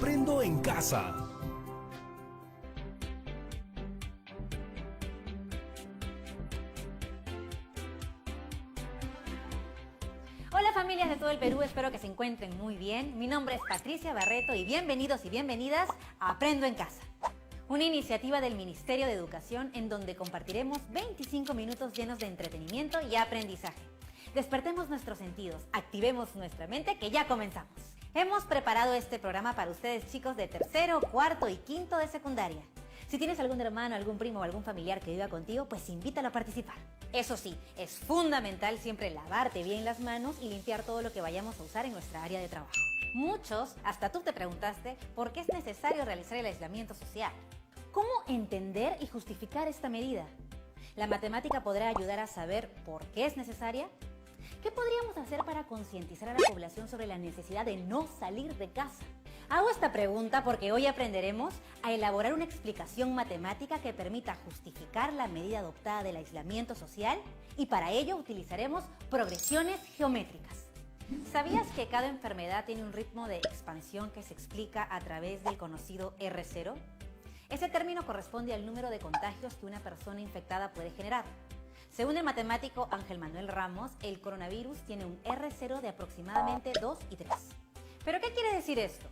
Aprendo en casa. Hola familias de todo el Perú, espero que se encuentren muy bien. Mi nombre es Patricia Barreto y bienvenidos y bienvenidas a Aprendo en Casa. Una iniciativa del Ministerio de Educación en donde compartiremos 25 minutos llenos de entretenimiento y aprendizaje. Despertemos nuestros sentidos, activemos nuestra mente, que ya comenzamos. Hemos preparado este programa para ustedes, chicos de tercero, cuarto y quinto de secundaria. Si tienes algún hermano, algún primo o algún familiar que viva contigo, pues invítalo a participar. Eso sí, es fundamental siempre lavarte bien las manos y limpiar todo lo que vayamos a usar en nuestra área de trabajo. Muchos, hasta tú te preguntaste, ¿por qué es necesario realizar el aislamiento social? ¿Cómo entender y justificar esta medida? ¿La matemática podrá ayudar a saber por qué es necesaria? ¿Qué podríamos hacer para concientizar a la población sobre la necesidad de no salir de casa? Hago esta pregunta porque hoy aprenderemos a elaborar una explicación matemática que permita justificar la medida adoptada del aislamiento social y para ello utilizaremos progresiones geométricas. ¿Sabías que cada enfermedad tiene un ritmo de expansión que se explica a través del conocido R0? Ese término corresponde al número de contagios que una persona infectada puede generar. Según el matemático Ángel Manuel Ramos, el coronavirus tiene un R0 de aproximadamente 2 y 3. ¿Pero qué quiere decir esto?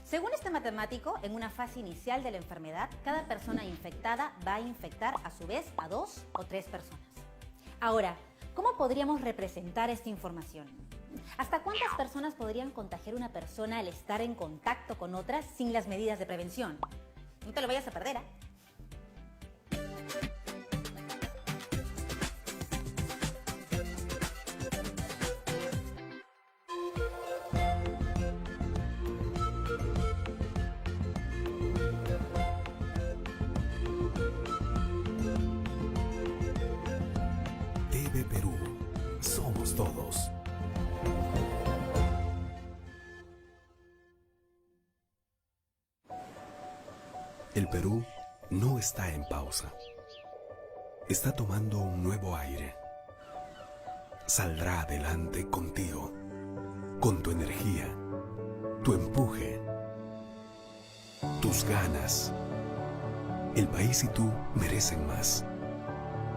Según este matemático, en una fase inicial de la enfermedad, cada persona infectada va a infectar a su vez a 2 o 3 personas. Ahora, ¿cómo podríamos representar esta información? ¿Hasta cuántas personas podrían contagiar una persona al estar en contacto con otras sin las medidas de prevención? No te lo vayas a perder, ¿eh? TV Perú. Somos todos. El Perú no está en pausa. Está tomando un nuevo aire. Saldrá adelante contigo, con tu energía, tu empuje, tus ganas. El país y tú merecen más.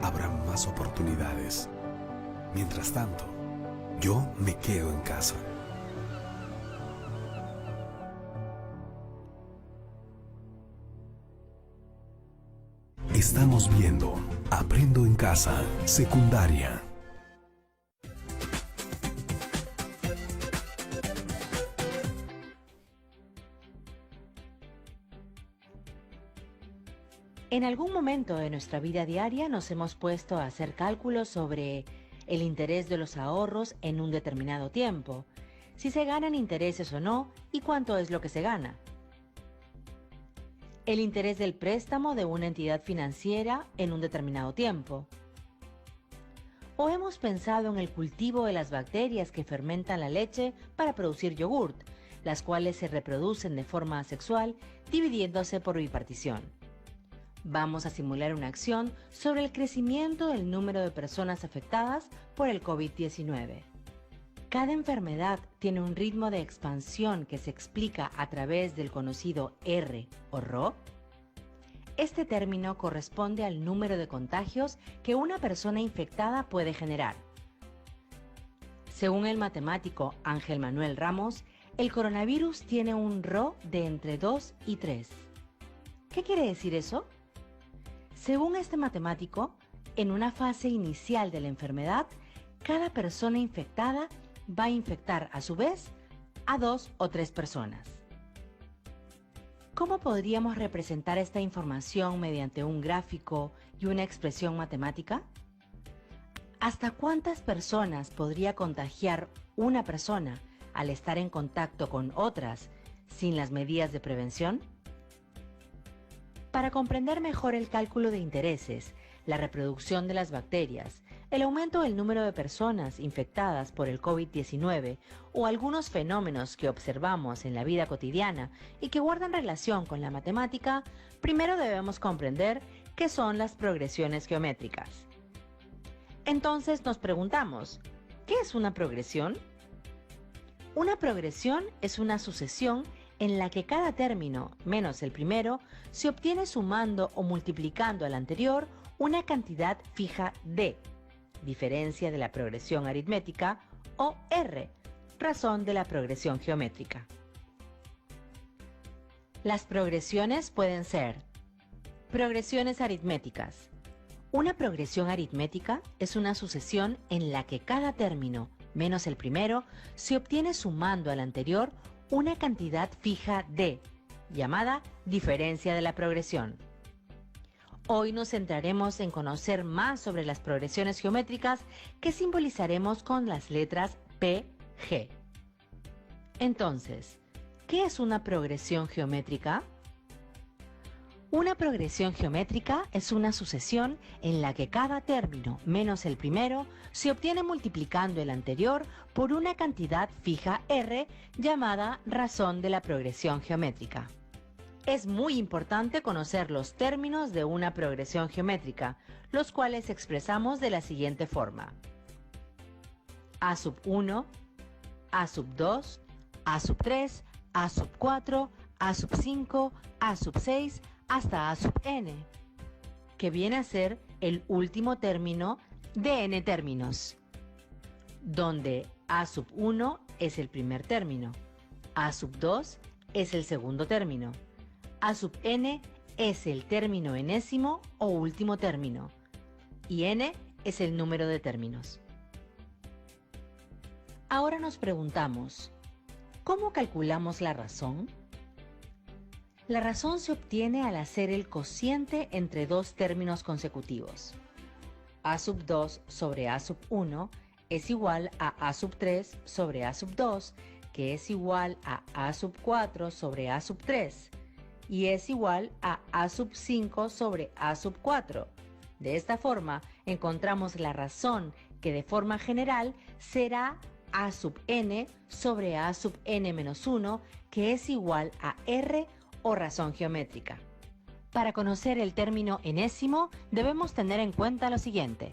Habrá más oportunidades. Mientras tanto, yo me quedo en casa. Estamos viendo Aprendo en Casa, secundaria. En algún momento de nuestra vida diaria nos hemos puesto a hacer cálculos sobre el interés de los ahorros en un determinado tiempo, si se ganan intereses o no y cuánto es lo que se gana. El interés del préstamo de una entidad financiera en un determinado tiempo. O hemos pensado en el cultivo de las bacterias que fermentan la leche para producir yogurt, las cuales se reproducen de forma asexual dividiéndose por bipartición. Vamos a simular una acción sobre el crecimiento del número de personas afectadas por el COVID-19. Cada enfermedad tiene un ritmo de expansión que se explica a través del conocido R o Rho. Este término corresponde al número de contagios que una persona infectada puede generar. Según el matemático Ángel Manuel Ramos, el coronavirus tiene un Rho de entre 2 y 3. ¿Qué quiere decir eso? Según este matemático, en una fase inicial de la enfermedad, cada persona infectada va a infectar a su vez a 2 o 3 personas. ¿Cómo podríamos representar esta información mediante un gráfico y una expresión matemática? ¿Hasta cuántas personas podría contagiar una persona al estar en contacto con otras sin las medidas de prevención? Para comprender mejor el cálculo de intereses, la reproducción de las bacterias, el aumento del número de personas infectadas por el COVID-19 o algunos fenómenos que observamos en la vida cotidiana y que guardan relación con la matemática, primero debemos comprender qué son las progresiones geométricas. Entonces nos preguntamos, ¿qué es una progresión? Una progresión es una sucesión en la que cada término menos el primero se obtiene sumando o multiplicando al anterior una cantidad fija d, diferencia de la progresión aritmética, o r, razón de la progresión geométrica. Las progresiones pueden ser progresiones aritméticas. Una progresión aritmética es una sucesión en la que cada término menos el primero se obtiene sumando al anterior una cantidad fija d, llamada diferencia de la progresión. Hoy nos centraremos en conocer más sobre las progresiones geométricas que simbolizaremos con las letras P, G. Entonces, ¿qué es una progresión geométrica? Una progresión geométrica es una sucesión en la que cada término menos el primero se obtiene multiplicando el anterior por una cantidad fija r llamada razón de la progresión geométrica. Es muy importante conocer los términos de una progresión geométrica, los cuales expresamos de la siguiente forma: a sub 1, a sub 2, a sub 3, a sub 4, a sub 5, a sub 6, hasta a sub n, que viene a ser el último término de n términos, donde a sub 1 es el primer término, a sub 2 es el segundo término, a sub n es el término enésimo o último término, y n es el número de términos. Ahora nos preguntamos, ¿cómo calculamos la razón? La razón se obtiene al hacer el cociente entre dos términos consecutivos. A sub 2 sobre a sub 1 es igual a sub 3 sobre a sub 2, que es igual a sub 4 sobre a sub 3, y es igual a sub 5 sobre a sub 4. De esta forma, encontramos la razón que de forma general será a sub n sobre a sub n menos 1, que es igual a r o razón geométrica. Para conocer el término enésimo, debemos tener en cuenta lo siguiente.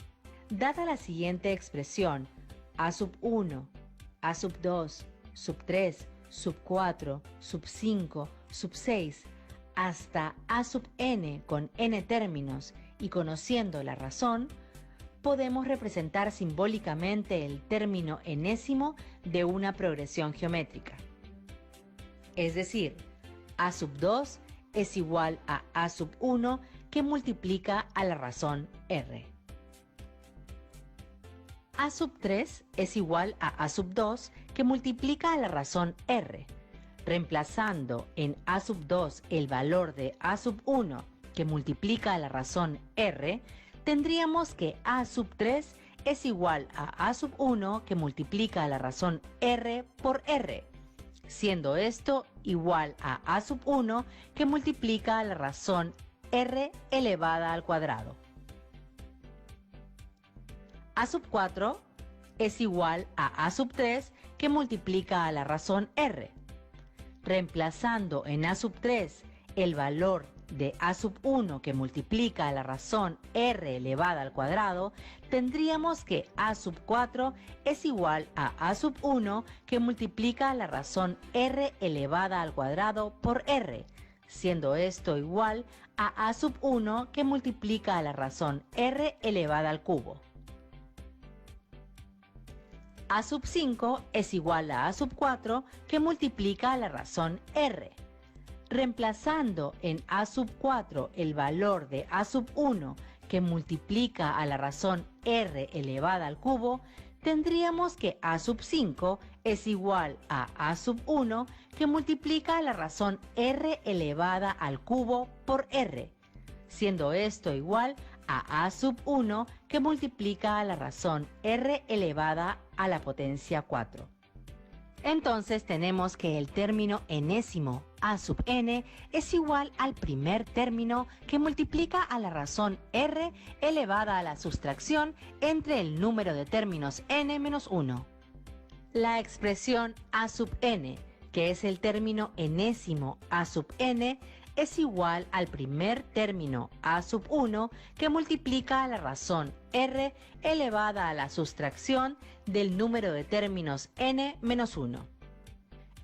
Dada la siguiente expresión, a sub 1, a sub 2, sub 3, sub 4, sub 5, sub 6, hasta a sub n con n términos y conociendo la razón, podemos representar simbólicamente el término enésimo de una progresión geométrica. Es decir, a sub 2 es igual a sub 1 que multiplica a la razón r. A sub 3 es igual a sub 2 que multiplica a la razón r. Reemplazando en a sub 2 el valor de a sub 1 que multiplica a la razón r, tendríamos que a sub 3 es igual a sub 1 que multiplica a la razón r por r, siendo esto igual a sub 1 que multiplica a la razón r elevada al cuadrado. A sub 4 es igual a sub 3 que multiplica a la razón r. Reemplazando en a sub 3 el valor de a sub 1 que multiplica a la razón r elevada al cuadrado, tendríamos que a sub 4 es igual a sub 1 que multiplica a la razón r elevada al cuadrado por r, siendo esto igual a sub 1 que multiplica a la razón r elevada al cubo. A sub 5 es igual a sub 4 que multiplica a la razón r. Reemplazando en a sub 4 el valor de a sub 1 que multiplica a la razón r elevada al cubo, tendríamos que a sub 5 es igual a sub 1 que multiplica a la razón r elevada al cubo por r, siendo esto igual a sub 1 que multiplica a la razón r elevada a la potencia 4. Entonces tenemos que el término enésimo a sub n es igual al primer término que multiplica a la razón r elevada a la sustracción entre el número de términos n menos 1. La expresión a sub n, que es el término enésimo a sub n, es igual al primer término a sub 1 que multiplica a la razón r elevada a la sustracción del número de términos n menos 1.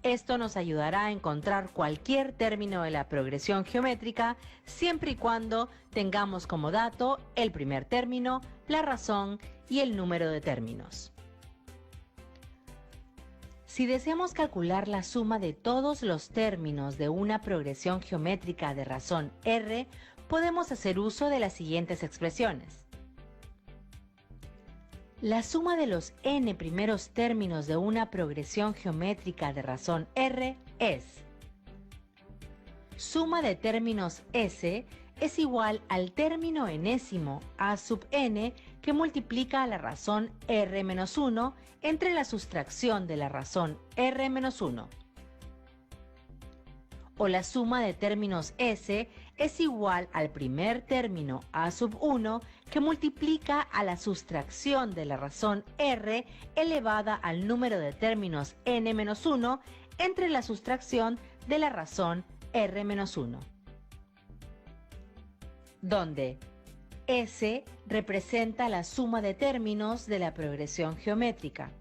Esto nos ayudará a encontrar cualquier término de la progresión geométrica siempre y cuando tengamos como dato el primer término, la razón y el número de términos. Si deseamos calcular la suma de todos los términos de una progresión geométrica de razón R, podemos hacer uso de las siguientes expresiones. La suma de los n primeros términos de una progresión geométrica de razón R es: suma de términos S es igual al término enésimo a sub n que multiplica a la razón R-1 entre la sustracción de la razón R-1. O la suma de términos S es igual al primer término a sub 1 que multiplica a la sustracción de la razón R elevada al número de términos n-1 entre la sustracción de la razón R-1. Donde S representa la suma de términos de la progresión geométrica.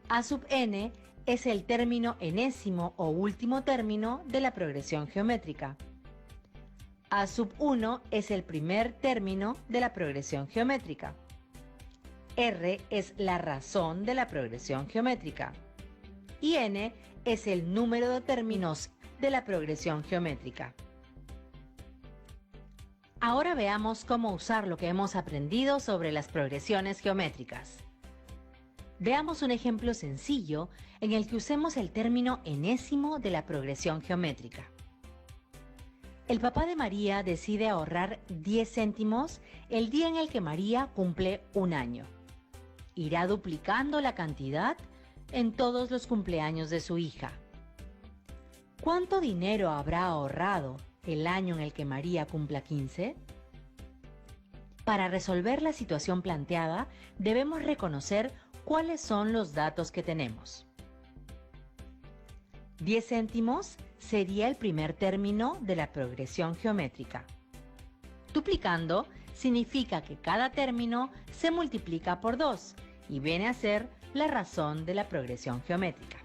A sub n es el término enésimo o último término de la progresión geométrica. A sub 1 es el primer término de la progresión geométrica. R es la razón de la progresión geométrica. Y n es el número de términos de la progresión geométrica. Ahora veamos cómo usar lo que hemos aprendido sobre las progresiones geométricas. Veamos un ejemplo sencillo en el que usemos el término enésimo de la progresión geométrica. El papá de María decide ahorrar 10 céntimos el día en el que María cumple un año. Irá duplicando la cantidad en todos los cumpleaños de su hija. ¿Cuánto dinero habrá ahorrado el año en el que María cumpla 15? Para resolver la situación planteada, debemos reconocer cuáles son los datos que tenemos. 10 céntimos sería el primer término de la progresión geométrica. Duplicando significa que cada término se multiplica por 2 y viene a ser la razón de la progresión geométrica.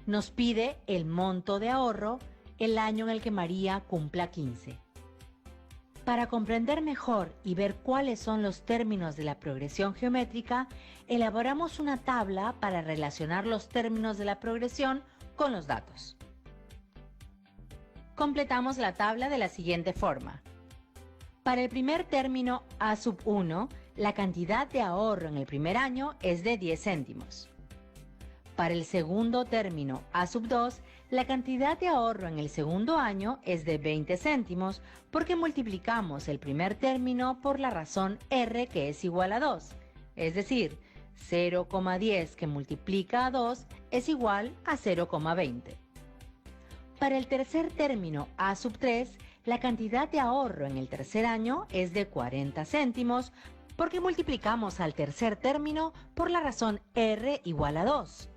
Nos pide el monto de ahorro el año en el que María cumpla 15. Para comprender mejor y ver cuáles son los términos de la progresión geométrica, elaboramos una tabla para relacionar los términos de la progresión con los datos. Completamos la tabla de la siguiente forma. Para el primer término A sub 1, la cantidad de ahorro en el primer año es de 10 céntimos. Para el segundo término A sub 2, la cantidad de ahorro en el segundo año es de 20 céntimos porque multiplicamos el primer término por la razón R que es igual a 2, es decir, 0,10 que multiplica a 2 es igual a 0,20. Para el tercer término A sub 3, la cantidad de ahorro en el tercer año es de 40 céntimos porque multiplicamos al tercer término por la razón R igual a 2.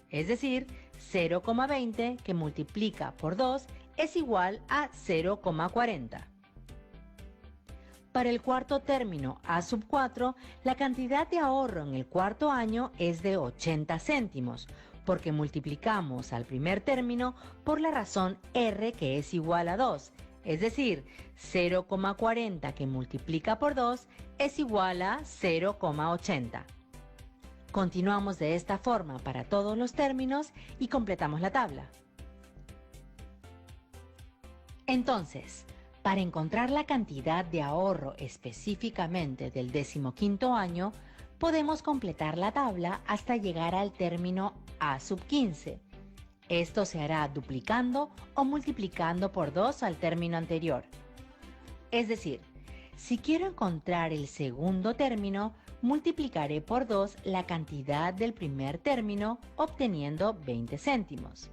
Es decir, 0,20 que multiplica por 2 es igual a 0,40. Para el cuarto término A sub 4, la cantidad de ahorro en el cuarto año es de 80 céntimos, porque multiplicamos al primer término por la razón R que es igual a 2, es decir, 0,40 que multiplica por 2 es igual a 0,80. Continuamos de esta forma para todos los términos y completamos la tabla. Entonces, para encontrar la cantidad de ahorro específicamente del 15º año, podemos completar la tabla hasta llegar al término A sub 15. Esto se hará duplicando o multiplicando por 2 al término anterior. Es decir, si quiero encontrar el segundo término, multiplicaré por 2 la cantidad del primer término, obteniendo 20 céntimos.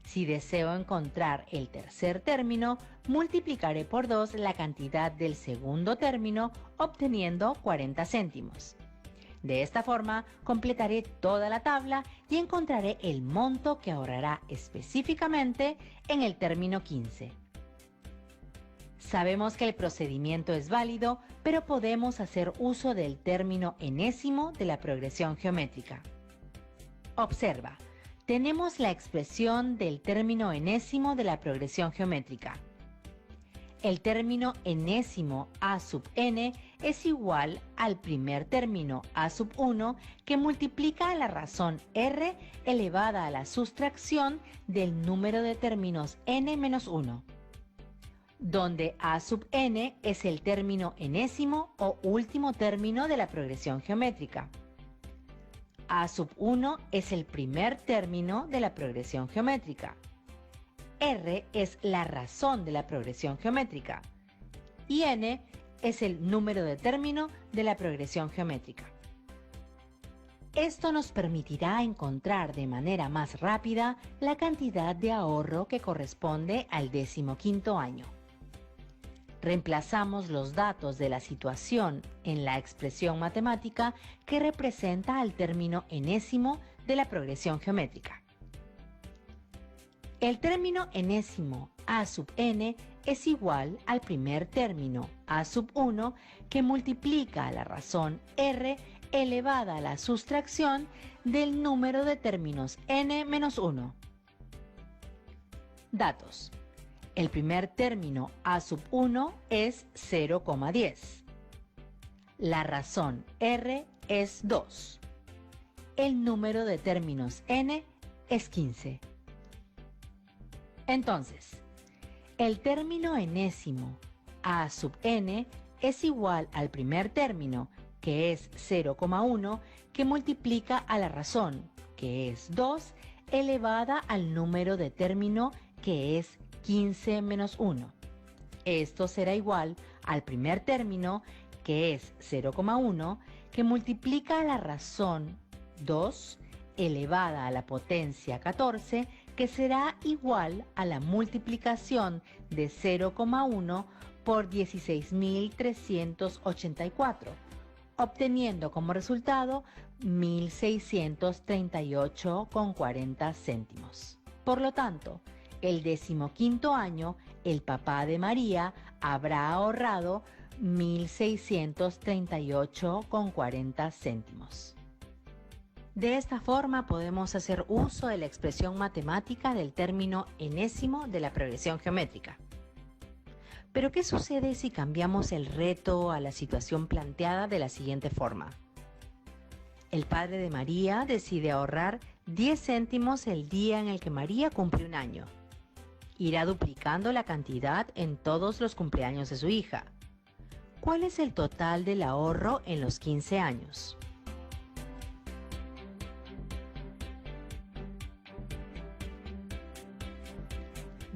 Si deseo encontrar el tercer término, multiplicaré por 2 la cantidad del segundo término, obteniendo 40 céntimos. De esta forma, completaré toda la tabla y encontraré el monto que ahorrará específicamente en el término 15. Sabemos que el procedimiento es válido, pero podemos hacer uso del término enésimo de la progresión geométrica. Observa, tenemos la expresión del término enésimo de la progresión geométrica. El término enésimo a sub n es igual al primer término a sub 1 que multiplica a la razón r elevada a la sustracción del número de términos n menos 1, donde a sub n es el término enésimo o último término de la progresión geométrica. A sub 1 es el primer término de la progresión geométrica. R es la razón de la progresión geométrica y n es el número de término de la progresión geométrica. Esto nos permitirá encontrar de manera más rápida la cantidad de ahorro que corresponde al 15º año. Reemplazamos los datos de la situación en la expresión matemática que representa al término enésimo de la progresión geométrica. El término enésimo a sub n es igual al primer término a sub 1 que multiplica a la razón r elevada a la sustracción del número de términos n menos 1. Datos. El primer término a sub 1 es 0,10. La razón r es 2. El número de términos n es 15. Entonces, el término enésimo a sub n es igual al primer término, que es 0,1, que multiplica a la razón, que es 2, elevada al número de término, que es 15 menos 1. Esto será igual al primer término, que es 0,1, que multiplica a la razón 2, elevada a la potencia 14, que será igual a la multiplicación de 0,1 por 16.384, obteniendo como resultado 1.638,40 céntimos. Por lo tanto, el 15º año, el papá de María habrá ahorrado 1.638,40 céntimos. De esta forma podemos hacer uso de la expresión matemática del término enésimo de la progresión geométrica. Pero ¿qué sucede si cambiamos el reto a la situación planteada de la siguiente forma? El padre de María decide ahorrar 10 céntimos el día en el que María cumple un año. Irá duplicando la cantidad en todos los cumpleaños de su hija. ¿Cuál es el total del ahorro en los 15 años?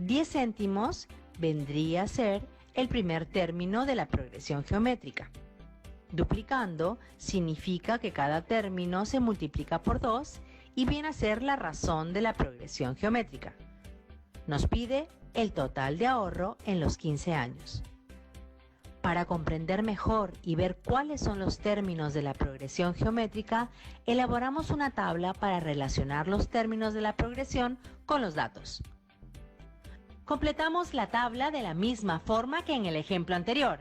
$10 céntimos vendría a ser el primer término de la progresión geométrica. Duplicando significa que cada término se multiplica por 2 y viene a ser la razón de la progresión geométrica. Nos pide el total de ahorro en los 15 años. Para comprender mejor y ver cuáles son los términos de la progresión geométrica, elaboramos una tabla para relacionar los términos de la progresión con los datos. Completamos la tabla de la misma forma que en el ejemplo anterior.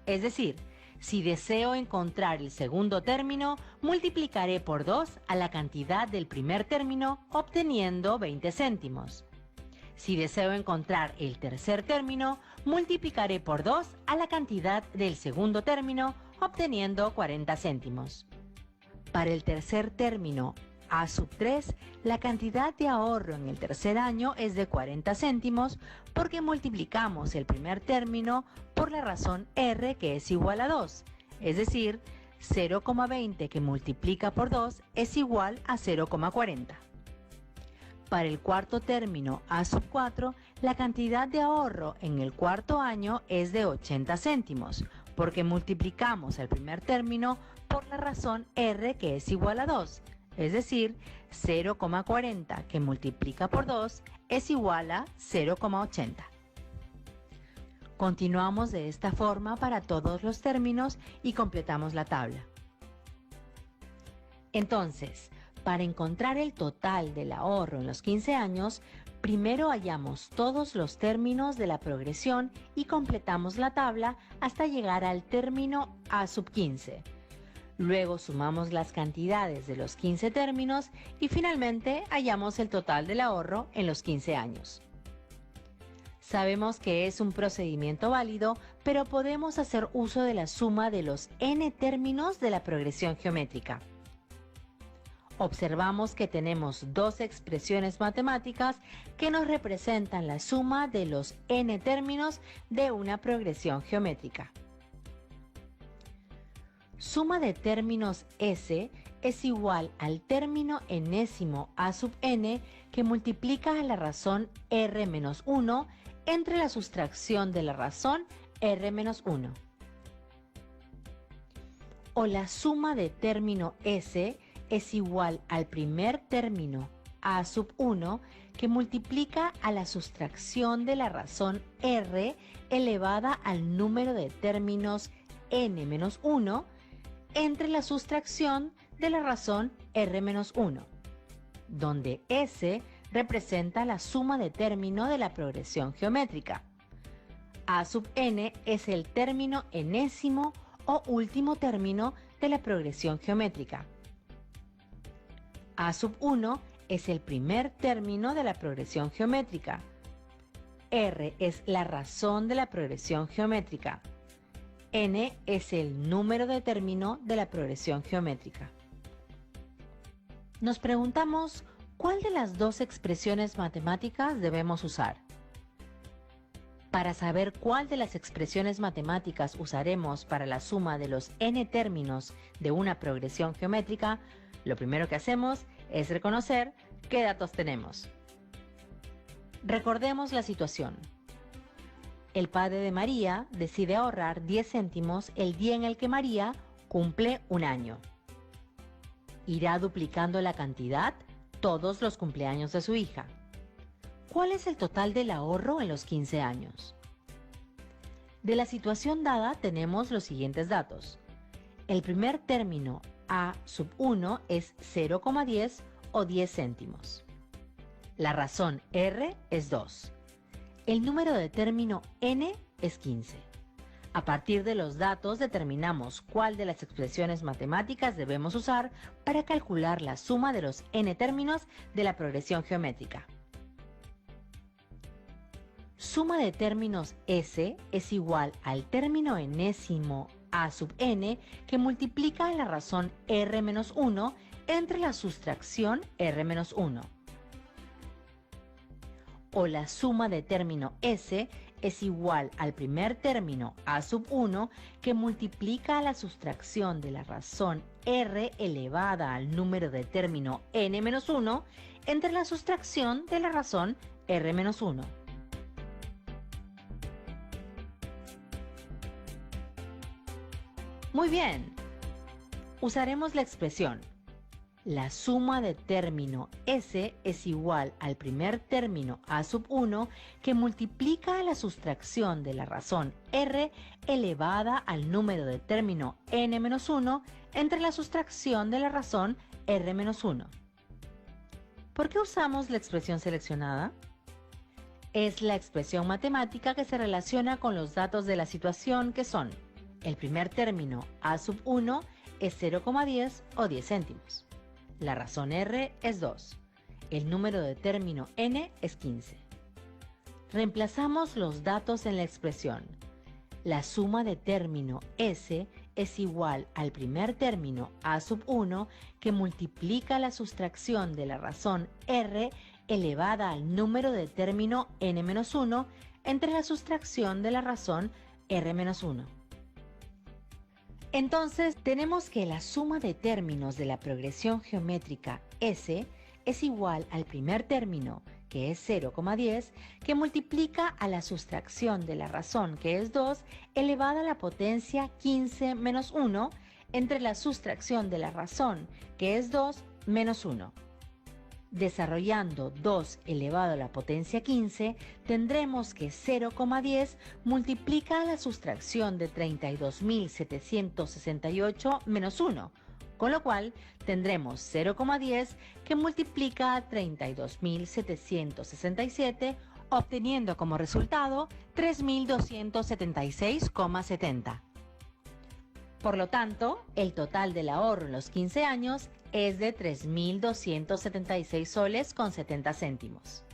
Es decir, si deseo encontrar el segundo término, multiplicaré por 2 a la cantidad del primer término, obteniendo 20 céntimos. Si deseo encontrar el tercer término, multiplicaré por 2 a la cantidad del segundo término, obteniendo 40 céntimos. Para el tercer término, a sub 3, la cantidad de ahorro en el tercer año es de 40 céntimos porque multiplicamos el primer término por la razón r, que es igual a 2, es decir, 0,20 que multiplica por 2 es igual a 0,40. Para el cuarto término a sub 4, la cantidad de ahorro en el cuarto año es de 80 céntimos porque multiplicamos el primer término por la razón r, que es igual a 2. Es decir, 0,40 que multiplica por 2 es igual a 0,80. Continuamos de esta forma para todos los términos y completamos la tabla. Entonces, para encontrar el total del ahorro en los 15 años, primero hallamos todos los términos de la progresión y completamos la tabla hasta llegar al término a sub 15. Luego sumamos las cantidades de los 15 términos y finalmente hallamos el total del ahorro en los 15 años. Sabemos que es un procedimiento válido, pero podemos hacer uso de la suma de los n términos de la progresión geométrica. Observamos que tenemos dos expresiones matemáticas que nos representan la suma de los n términos de una progresión geométrica. Suma de términos S es igual al término enésimo a sub n que multiplica a la razón r menos 1 entre la sustracción de la razón r menos 1. O la suma de término S es igual al primer término a sub 1 que multiplica a la sustracción de la razón r elevada al número de términos n menos 1 entre la sustracción de la razón r menos 1, donde S representa la suma de término de la progresión geométrica. A sub n es el término enésimo o último término de la progresión geométrica. A sub 1 es el primer término de la progresión geométrica. R es la razón de la progresión geométrica. N es el número de término de la progresión geométrica. Nos preguntamos, ¿cuál de las dos expresiones matemáticas debemos usar? Para saber cuál de las expresiones matemáticas usaremos para la suma de los n términos de una progresión geométrica, lo primero que hacemos es reconocer qué datos tenemos. Recordemos la situación. El padre de María decide ahorrar 10 céntimos el día en el que María cumple un año. Irá duplicando la cantidad todos los cumpleaños de su hija. ¿Cuál es el total del ahorro en los 15 años? De la situación dada tenemos los siguientes datos. El primer término a sub 1 es 0,10 o 10 céntimos. La razón r es 2. El número de término n es 15. A partir de los datos determinamos cuál de las expresiones matemáticas debemos usar para calcular la suma de los n términos de la progresión geométrica. Suma de términos S es igual al término enésimo a sub n que multiplica a la razón r menos 1 entre la sustracción r menos 1. O la suma de término S es igual al primer término a sub 1 que multiplica a la sustracción de la razón r elevada al número de término n menos 1 entre la sustracción de la razón r menos 1. Muy bien. Usaremos la expresión la suma de término S es igual al primer término a sub 1 que multiplica a la sustracción de la razón r elevada al número de término n menos 1 entre la sustracción de la razón r menos 1. ¿Por qué usamos la expresión seleccionada? Es la expresión matemática que se relaciona con los datos de la situación que son el primer término a sub 1 es 0,10 o 10 céntimos. La razón r es 2. El número de término n es 15. Reemplazamos los datos en la expresión. La suma de término S es igual al primer término a sub 1 que multiplica la sustracción de la razón r elevada al número de término n menos 1 entre la sustracción de la razón r menos 1. Entonces, tenemos que la suma de términos de la progresión geométrica S es igual al primer término, que es 0,10, que multiplica a la sustracción de la razón, que es 2, elevada a la potencia 15 menos 1, entre la sustracción de la razón, que es 2, menos 1. Desarrollando 2 elevado a la potencia 15, tendremos que 0,10 multiplica a la sustracción de 32.768 menos 1, con lo cual tendremos 0,10 que multiplica a 32.767, obteniendo como resultado 3.276,70. Por lo tanto, el total del ahorro en los 15 años es de 3.276 soles con 70 céntimos.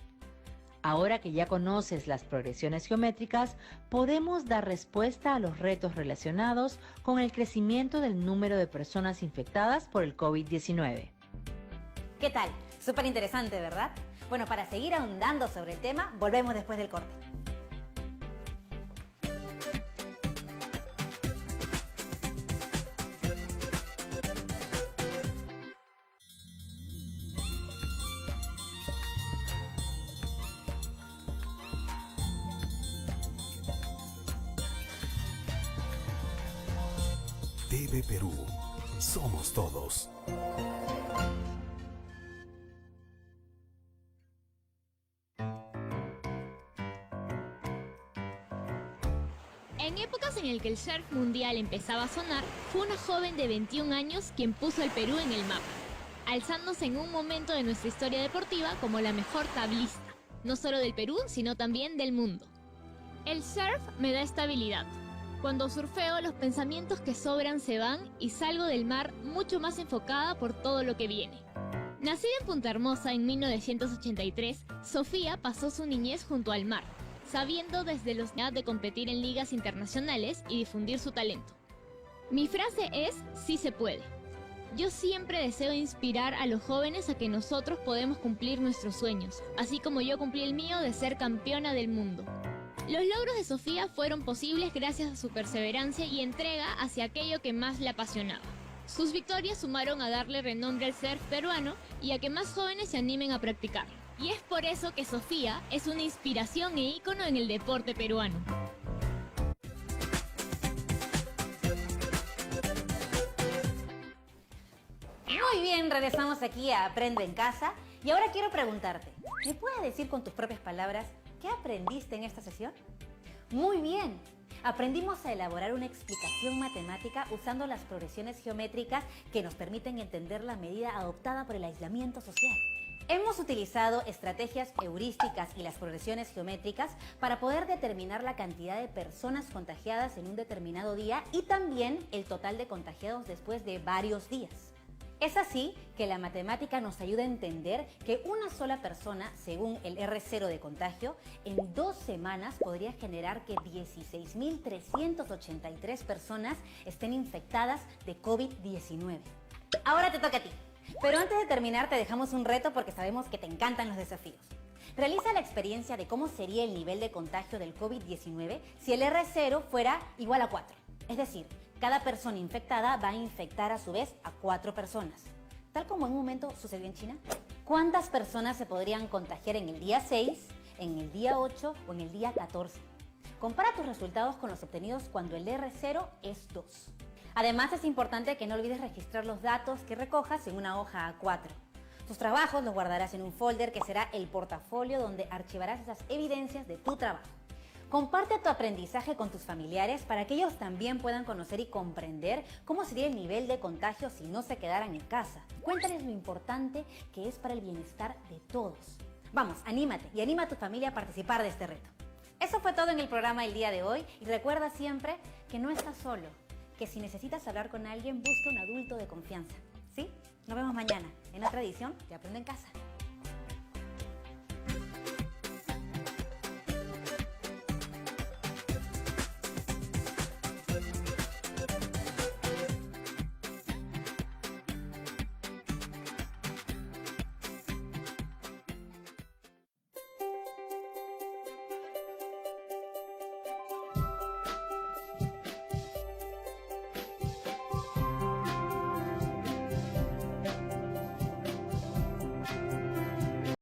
Ahora que ya conoces las progresiones geométricas, podemos dar respuesta a los retos relacionados con el crecimiento del número de personas infectadas por el COVID-19. ¿Qué tal? Súper interesante, ¿verdad? Bueno, para seguir ahondando sobre el tema, volvemos después del corte. TV Perú. Somos todos. En épocas en el que el surf mundial empezaba a sonar, fue una joven de 21 años quien puso al Perú en el mapa, alzándose en un momento de nuestra historia deportiva como la mejor tablista, no solo del Perú, sino también del mundo. El surf me da estabilidad. Cuando surfeo, los pensamientos que sobran se van y salgo del mar mucho más enfocada por todo lo que viene. Nacida en Punta Hermosa en 1983, Sofía pasó su niñez junto al mar, sabiendo desde los días de competir en ligas internacionales y difundir su talento. Mi frase es: sí se puede. Yo siempre deseo inspirar a los jóvenes a que nosotros podemos cumplir nuestros sueños, así como yo cumplí el mío de ser campeona del mundo. Los logros de Sofía fueron posibles gracias a su perseverancia y entrega hacia aquello que más la apasionaba. Sus victorias sumaron a darle renombre al surf peruano y a que más jóvenes se animen a practicarlo. Y es por eso que Sofía es una inspiración e ícono en el deporte peruano. Muy bien, regresamos aquí a Aprende en Casa y ahora quiero preguntarte, ¿me puedes decir con tus propias palabras qué aprendiste en esta sesión? Muy bien, aprendimos a elaborar una explicación matemática usando las progresiones geométricas que nos permiten entender la medida adoptada por el aislamiento social. Hemos utilizado estrategias heurísticas y las progresiones geométricas para poder determinar la cantidad de personas contagiadas en un determinado día y también el total de contagiados después de varios días. Es así que la matemática nos ayuda a entender que una sola persona, según el R0 de contagio, en 2 semanas podría generar que 16.383 personas estén infectadas de COVID-19. Ahora te toca a ti. Pero antes de terminar te dejamos un reto porque sabemos que te encantan los desafíos. Realiza la experiencia de cómo sería el nivel de contagio del COVID-19 si el R0 fuera igual a 4. Es decir, cada persona infectada va a infectar a su vez a 4 personas. Tal como en un momento sucedió en China. ¿Cuántas personas se podrían contagiar en el día 6, en el día 8 o en el día 14? Compara tus resultados con los obtenidos cuando el R0 es 2. Además, es importante que no olvides registrar los datos que recojas en una hoja A4. Tus trabajos los guardarás en un folder que será el portafolio donde archivarás esas evidencias de tu trabajo. Comparte tu aprendizaje con tus familiares para que ellos también puedan conocer y comprender cómo sería el nivel de contagio si no se quedaran en casa. Cuéntales lo importante que es para el bienestar de todos. Vamos, anímate y anima a tu familia a participar de este reto. Eso fue todo en el programa del día de hoy y recuerda siempre que no estás solo, que si necesitas hablar con alguien, busca un adulto de confianza. ¿Sí? Nos vemos mañana en otra edición de Aprende en Casa.